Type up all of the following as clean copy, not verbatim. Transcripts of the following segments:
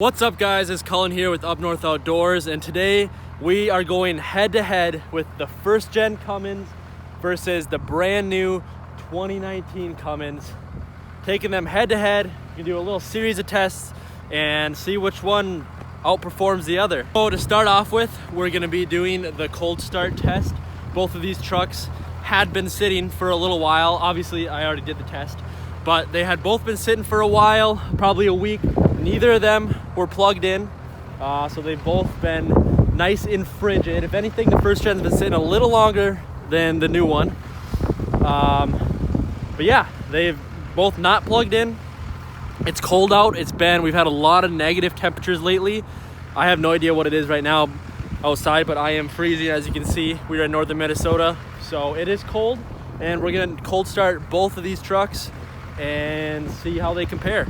What's up guys, it's Cullen here with Up North Outdoors, and today we are going head to head with the first gen Cummins versus the brand new 2019 Cummins. Taking them head to head, we can do a little series of tests and see which one outperforms the other. So to start off with, we're gonna be doing the cold start test. Both of these trucks had been sitting for a little while. Obviously I already did the test, but they had both been sitting for a while, probably a week. Neither of them were plugged in, so they've both been nice and frigid. If anything, the first gen's been sitting a little longer than the new one. But yeah, they've both not plugged in. It's cold out. We've had a lot of negative temperatures lately. I have no idea what it is right now outside, but I am freezing. As you can see, we're in northern Minnesota, so it is cold, and we're gonna cold start both of these trucks and see how they compare.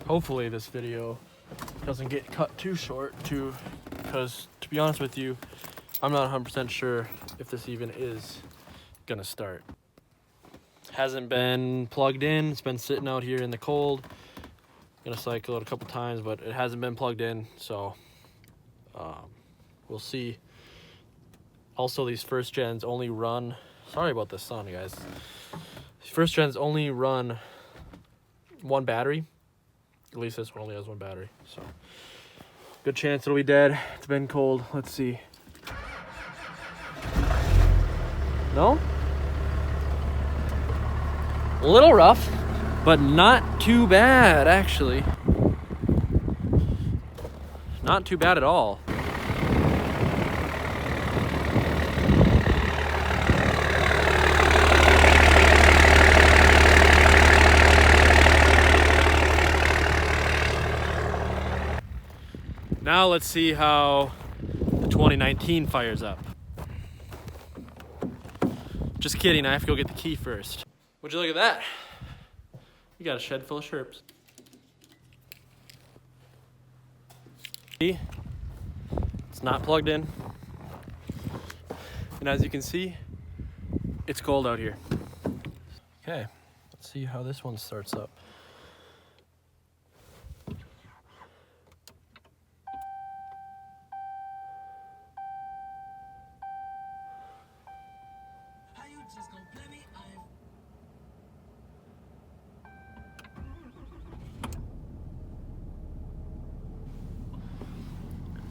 Hopefully this video doesn't get cut too short because to be honest with you, I'm not 100% sure if this even is gonna start. Hasn't been plugged in, it's been sitting out here in the cold. Gonna cycle it a couple times, but it hasn't been plugged in, so we'll see. Also, these first gens only run, sorry about the sun guys, these first gens only run one battery. At least this one only has one battery, so good chance it'll be dead. It's been cold. Let's see. No? A little rough, but not too bad, actually. Not too bad at all. Now let's see how the 2019 fires up. Just kidding, I have to go get the key first. Would you look at that? We got a shed full of Sherps. It's not plugged in. And as you can see, it's cold out here. Okay, let's see how this one starts up.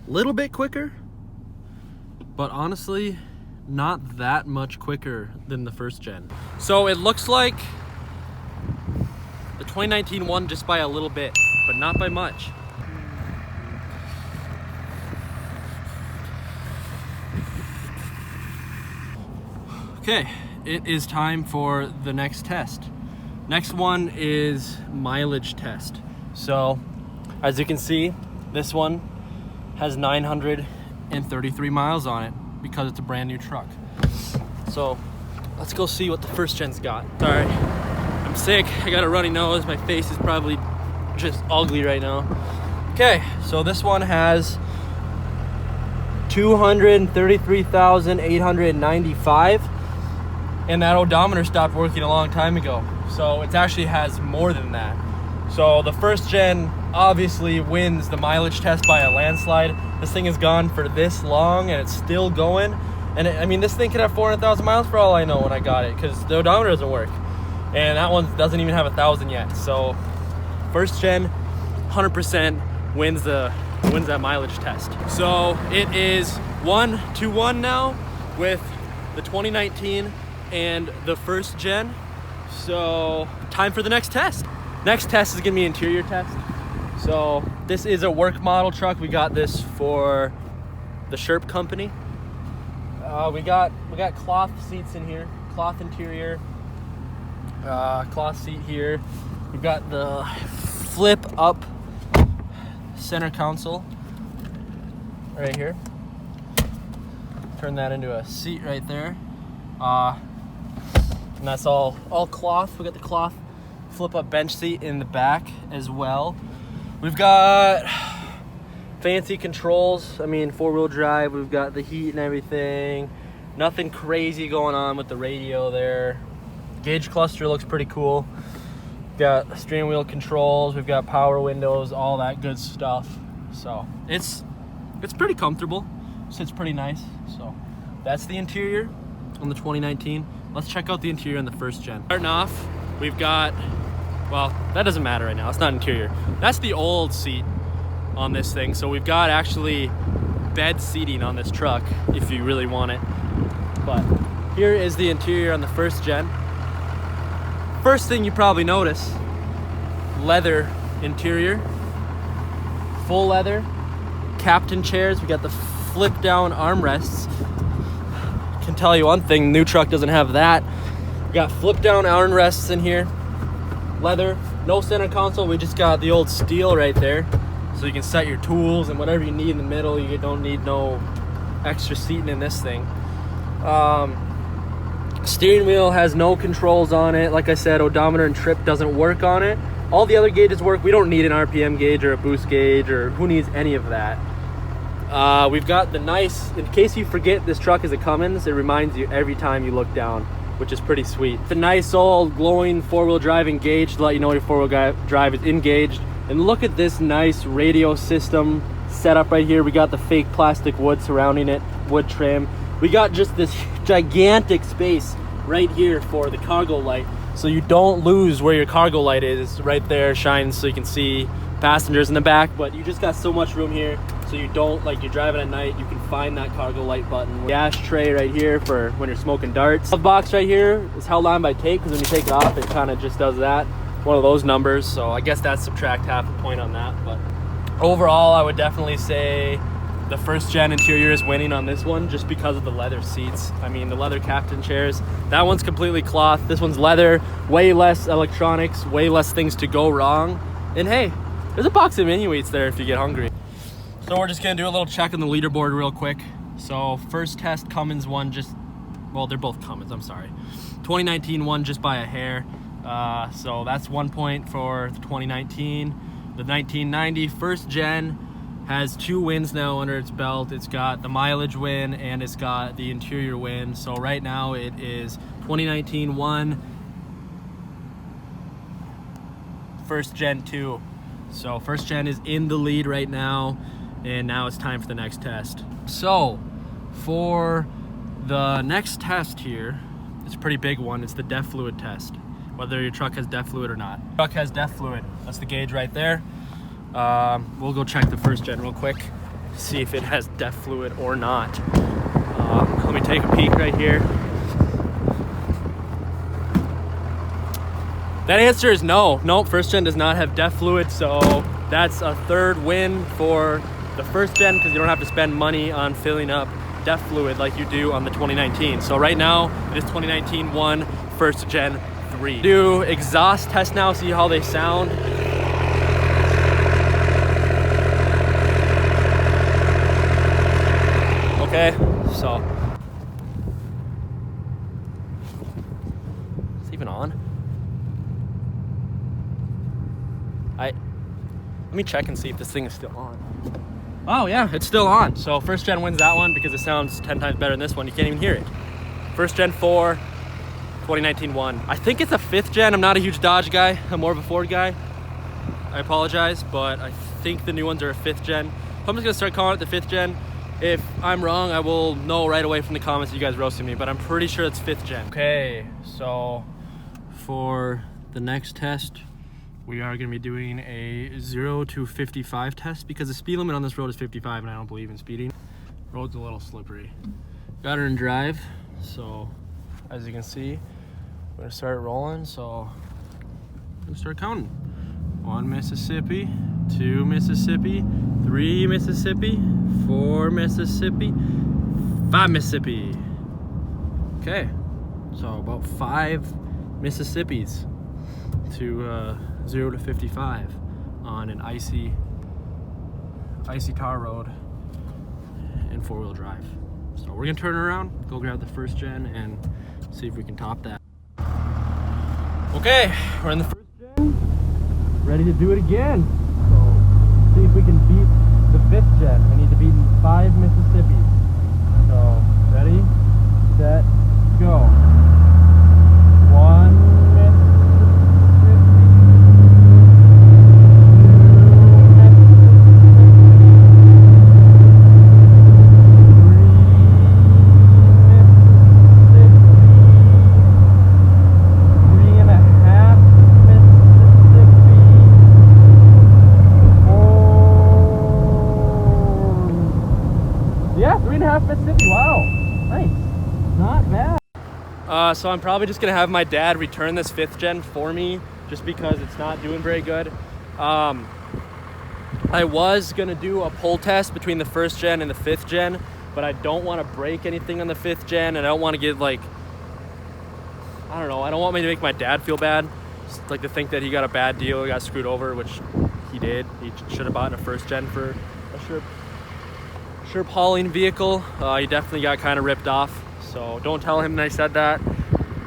Little bit quicker, but honestly not that much quicker than the first gen. So it looks like the 2019 won just by a little bit, but not by much. Okay, it is time for the next test. Next one is mileage test. So as you can see, this one has 933 miles on it because it's a brand new truck. So let's go see what the first gen's got. Sorry, I'm sick, I got a runny nose, my face is probably just ugly right now. Okay, so this one has 233,895, and that odometer stopped working a long time ago. So it actually has more than that. So the first gen obviously wins the mileage test by a landslide. This thing has gone for this long and it's still going. And I mean, this thing could have 400,000 miles for all I know when I got it, because the odometer doesn't work. And that one doesn't even have 1,000 yet. So first gen 100% wins that mileage test. So it is 1-1 now with the 2019 and the first gen. So time for the next test. Next test is gonna be interior test. So this is a work model truck. We got this for the Sherp company. We got cloth seats in here, cloth interior, cloth seat here. We've got the flip up center console right here. Turn that into a seat right there. And that's all cloth. We got the cloth flip up bench seat in the back as well. We've got fancy controls. I mean, 4-wheel drive. We've got the heat and everything. Nothing crazy going on with the radio there. Gauge cluster looks pretty cool. Got steering wheel controls, we've got power windows, all that good stuff. So it's pretty comfortable, sits pretty nice. So that's the interior on the 2019. Let's check out the interior on the first gen. Starting off, we've got, well, that doesn't matter right now, it's not interior. That's the old seat on this thing. So we've got actually bed seating on this truck if you really want it. But here is the interior on the first gen. First thing you probably notice, leather interior, full leather, captain chairs. We got the flip down armrests. Can tell you one thing, new truck doesn't have that. We got flip down armrests in here, leather, no center console. We just got the old steel right there. So you can set your tools and whatever you need in the middle. You don't need no extra seating in this thing. Steering wheel has no controls on it. Like I said, odometer and trip doesn't work on it. All the other gauges work. We don't need an RPM gauge or a boost gauge, or who needs any of that. We've got the nice, in case you forget this truck is a Cummins, it reminds you every time you look down, which is pretty sweet. The nice old glowing four-wheel drive engaged to let you know your four-wheel drive is engaged. And look at this nice radio system setup right here. We got the fake plastic wood surrounding it, wood trim. We got just this gigantic space right here for the cargo light, so you don't lose where your cargo light is. Right there shines so you can see passengers in the back, but you just got so much room here so you don't, like, you're driving at night, you can find that cargo light button. The ashtray right here for when you're smoking darts. The box right here is held on by tape, because when you take it off it kind of just does that, one of those numbers. So I guess that's subtract half a point on that. But overall I would definitely say the first gen interior is winning on this one, just because of the leather seats. I mean, the leather captain chairs, that one's completely cloth, this one's leather, way less electronics, way less things to go wrong. And hey, there's a box of menu eats there if you get hungry. So we're just gonna do a little check on the leaderboard real quick. So first test, Cummins won just, well, they're both Cummins, I'm sorry. 2019 won just by a hair. So that's 1 point for the 2019. The 1990 first gen has 2 wins now under its belt. It's got the mileage win and it's got the interior win. So right now it is 2019 1, first gen 2. So first gen is in the lead right now, and now it's time for the next test. So for the next test here, it's a pretty big one. It's the DEF fluid test, whether your truck has DEF fluid or not. Truck has DEF fluid. That's the gauge right there. We'll go check the first gen real quick, see if it has DEF fluid or not. Let me take a peek right here. That answer is no. Nope, first gen does not have DEF fluid, so that's a 3rd win for the first gen, because you don't have to spend money on filling up DEF fluid like you do on the 2019. So right now it is 2019 1, first gen 3. Do exhaust test now, see how they sound. Okay, so it's even on. Let me check and see if this thing is still on. Oh yeah, it's still on. So first gen wins that one because it sounds 10 times better than this one. You can't even hear it. First gen 4, 2019 1. I think it's a 5th gen. I'm not a huge Dodge guy. I'm more of a Ford guy. I apologize, but I think the new ones are a 5th gen. So I'm just gonna start calling it the 5th gen. If I'm wrong, I will know right away from the comments that you guys roasted me, but I'm pretty sure it's 5th gen. Okay, so for the next test, we are going to be doing a 0 to 55 test, because the speed limit on this road is 55 and I don't believe in speeding. Road's a little slippery. Got her in drive, so as you can see, we're going to start rolling. So I'm going to start counting. 1 Mississippi, 2 Mississippi, 3 Mississippi, 4 Mississippi, 5 Mississippi. Okay, so about 5 Mississippis to 0 to 55 on an icy tar road in 4-wheel drive. So we're gonna turn around, go grab the first gen, and see if we can top that. Okay, we're in the first gen, ready to do it again. So see if we can beat the 5th gen. We need to beat 5 Mississippi. So ready, set, go. 1 Mississippi. Wow, nice, not bad. So I'm probably just gonna have my dad return this 5th gen for me, just because it's not doing very good. I was gonna do a pull test between the 1st gen and the 5th gen, but I don't want to break anything on the 5th gen, and I don't want to get like, I don't know, I don't want me to make my dad feel bad, just like to think that he got a bad deal, he got screwed over, which he did. He should have bought a 1st gen for a Sherp hauling vehicle. He definitely got kind of ripped off, so don't tell him that I said that,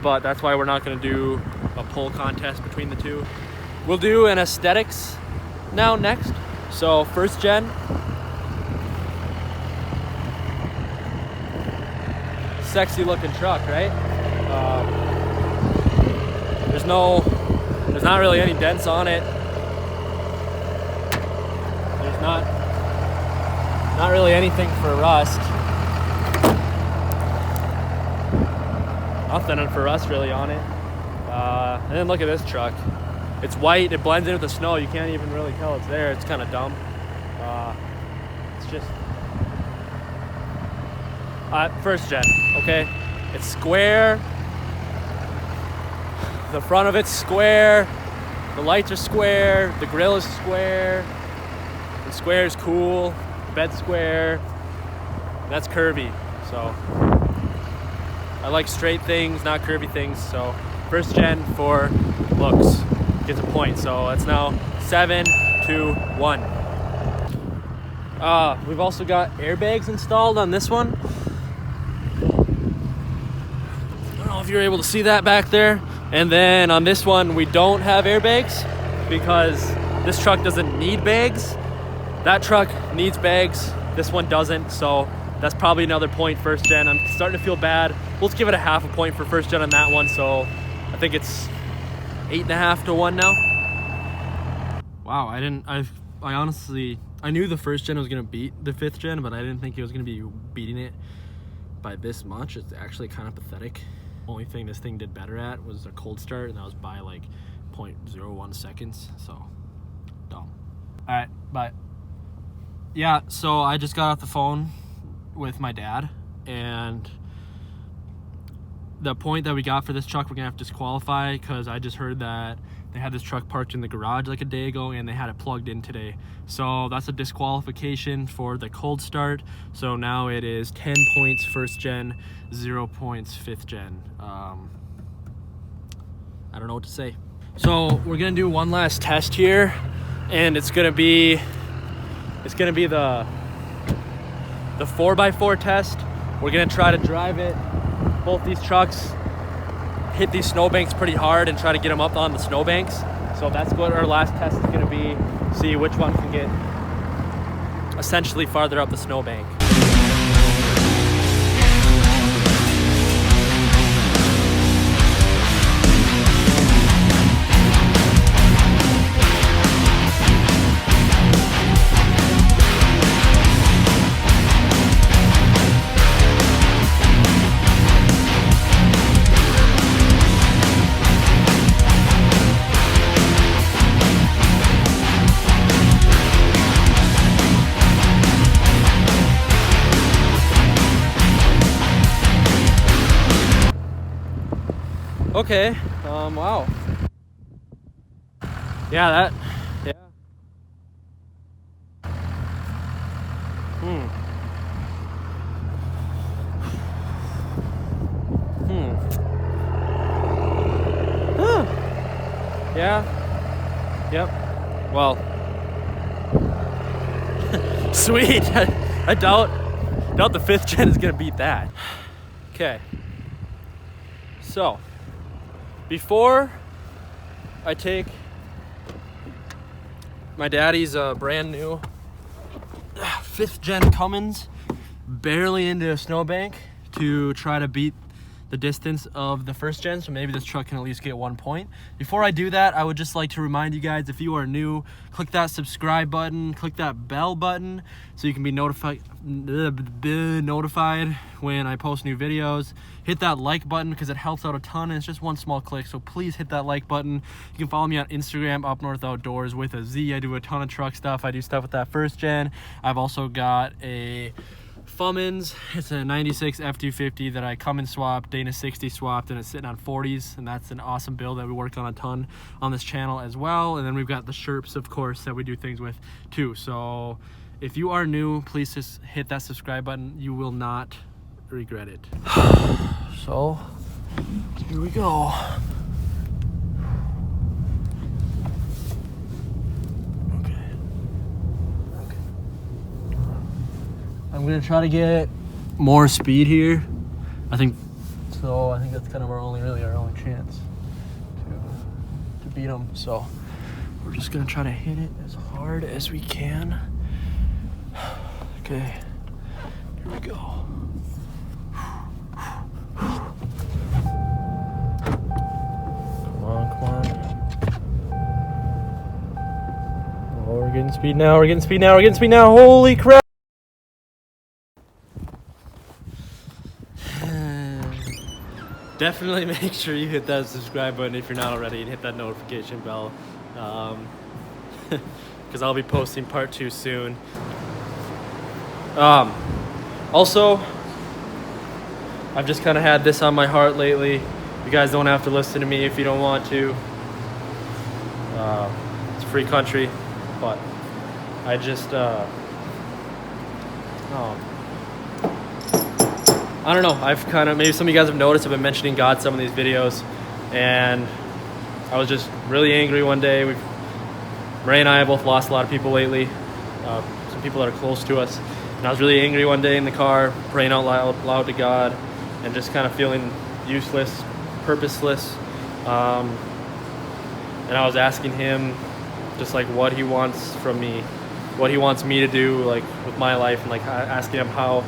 but that's why we're not going to do a pull contest between the two. We'll do an aesthetics now next. So 1st gen, sexy looking truck, right? There's not really any dents on it. There's not really anything for rust. Nothing for rust really on it. And then look at this truck. It's white, it blends in with the snow. You can't even really tell it's there. It's kind of dumb. It's just 1st gen, okay? It's square. The front of it's square. The lights are square. The grill is square. The square is cool. Bed square. That's curvy, so I like straight things, not curvy things. So 1st gen for looks gets a point. So it's now 7-1. We've also got airbags installed on this one. I don't know if you're able to see that back there. And then on this one, we don't have airbags because this truck doesn't need bags. That truck needs bags. This one doesn't, so that's probably another point 1st gen. I'm starting to feel bad. We'll just give it a half a point for 1st gen on that one. So I think it's 8.5-1 now. Wow, I honestly, I knew the 1st gen was gonna beat the 5th gen, but I didn't think it was gonna be beating it by this much. It's actually kind of pathetic. Only thing this thing did better at was a cold start, and that was by like 0.01 seconds, so dumb. All right, bye. Yeah, so I just got off the phone with my dad, and the point that we got for this truck, we're gonna have to disqualify because I just heard that they had this truck parked in the garage like a day ago and they had it plugged in today. So that's a disqualification for the cold start. So now it is 10 points 1st gen, 0 points 5th gen. I don't know what to say. So we're gonna do one last test here, and it's gonna be the 4x4 test. We're gonna try to drive it. Both these trucks hit these snowbanks pretty hard and try to get them up on the snowbanks. So that's what our last test is gonna be. See which one can get essentially farther up the snowbank. Okay, wow. Yeah, yeah. Yeah, yep, well, sweet. I doubt the 5th gen is gonna beat that. Okay, so before I take my daddy's brand new 5th gen Cummins barely into a snowbank to try to beat the distance of the first gen, so maybe this truck can at least get 1 point. Before I do that, I would just like to remind you guys, if you are new, click that subscribe button, click that bell button so you can be notified when I post new videos. Hit that like button because it helps out a ton, and it's just one small click, so please hit that like button. You can follow me on Instagram, UpNorthOutdoors with a Z. I do a ton of truck stuff. I do stuff with that first gen. I've also got a Cummins. It's a 96 F250 that I Cummins swapped, Dana 60 swapped, and it's sitting on 40s, and that's an awesome build that we work on a ton on this channel as well. And then we've got the Sherps, of course, that we do things with too. So if you are new, please just hit that subscribe button. You will not regret it. So here we go. I'm gonna try to get more speed here. I think that's kind of our only chance to beat them. So we're just gonna try to hit it as hard as we can. Okay, here we go. Come on. Oh, we're getting speed now. Holy crap! Definitely make sure you hit that subscribe button if you're not already, and hit that notification bell, because I'll be posting part 2 soon. Also, I've just kind of had this on my heart lately. You guys don't have to listen to me if you don't want to. It's a free country, but I just I don't know, I've kind of, maybe some of you guys have noticed, I've been mentioning God some of these videos, and I was just really angry one day. Ray and I have both lost a lot of people lately, some people that are close to us, and I was really angry one day in the car, praying out loud to God, and just kind of feeling useless, purposeless, and I was asking him just like what he wants from me, what he wants me to do like with my life, and like asking him how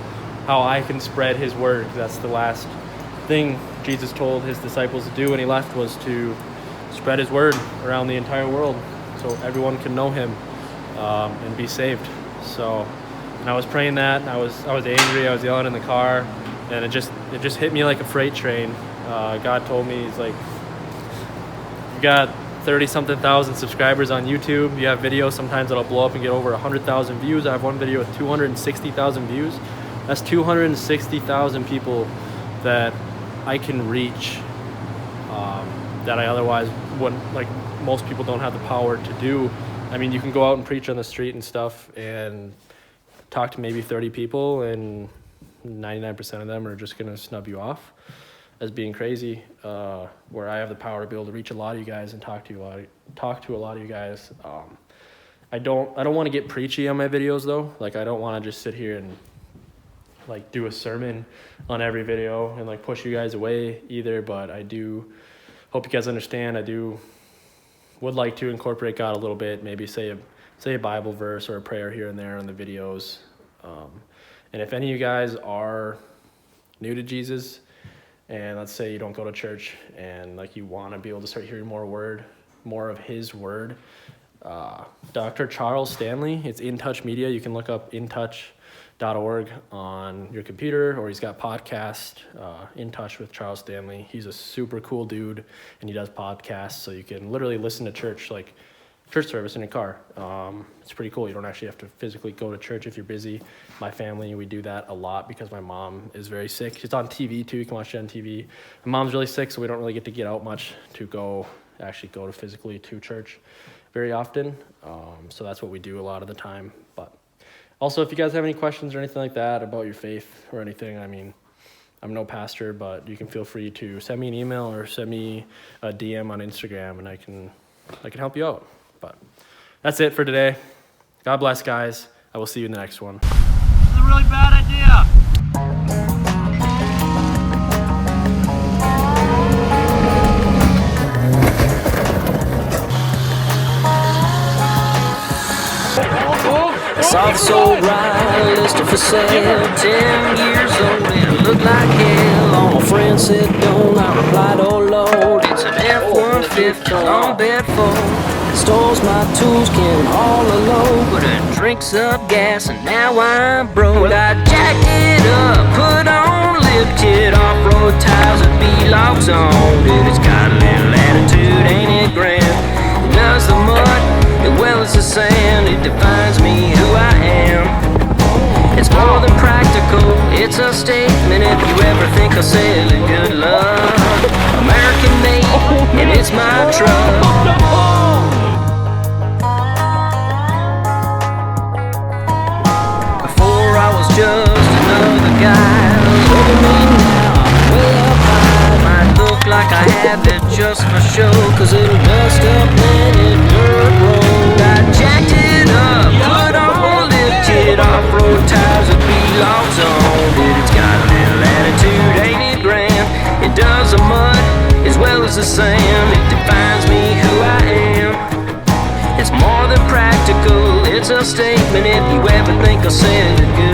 I can spread his word. That's the last thing Jesus told his disciples to do when he left, was to spread his word around the entire world so everyone can know him and be saved. So, and I was praying that, and I was angry, I was yelling in the car, and it just hit me like a freight train. God told me, he's like, you got 30-something thousand subscribers on YouTube. You have videos sometimes that'll blow up and get over 100,000 views. I have one video with 260,000 views. That's 260,000 people that I can reach, that I otherwise wouldn't, like most people don't have the power to do. I mean, you can go out and preach on the street and stuff and talk to maybe 30 people, and 99% of them are just gonna snub you off as being crazy, where I have the power to be able to reach a lot of you guys and talk to a lot of you guys. I don't want to get preachy on my videos though. Like, I don't want to just sit here and like do a sermon on every video and like push you guys away either, but I do hope you guys understand. I would like to incorporate God a little bit, maybe say a Bible verse or a prayer here and there in the videos. And if any of you guys are new to Jesus, and let's say you don't go to church and like you want to be able to start hearing more of his word, Dr. Charles Stanley, it's In Touch Media. You can look up intouch.org on your computer, or he's got podcast, In Touch with Charles Stanley. He's a super cool dude, and he does podcasts, so you can literally listen to church service in your car. It's pretty cool. You don't actually have to physically go to church if you're busy. My family, we do that a lot because my mom is very sick. It's on TV too. You can watch it on TV. My mom's really sick, so we don't really get to get out much to go physically to church very often. So that's what we do a lot of the time. But also, if you guys have any questions or anything like that about your faith or anything, I mean, I'm no pastor, but you can feel free to send me an email or send me a DM on Instagram, and I can help you out. But that's it for today. God bless, guys. I will see you in the next one. This is a really bad idea. I saw this old ride listed for sale, 10 years old, and it looked like hell on friend said don't, I replied, oh Lord. It's an F-150 long bed full. It stores my tools, can haul a load, but it drinks up gas and now I'm broke. I jacked it up, put on lift kit, off-road tires with B-locks on it. It's got a little attitude, ain't it grand? It does the mud as well as the sand. It defines me who I am. It's more than practical, it's a statement. If you ever think I'll sell it, good luck. American made, and it's my truck. Before I was just another guy. Look at me now, I'm way up high. Might look like I have it just for show, cause it'll dust up when it dirt road. I jacked it up, put on lift kit, off-road tires with B-locks on it. It's got a little attitude, ain't it grand? It does the mud as well as the sand. It defines me who I am. It's more than practical, it's a statement. If you ever think I'll sell it, good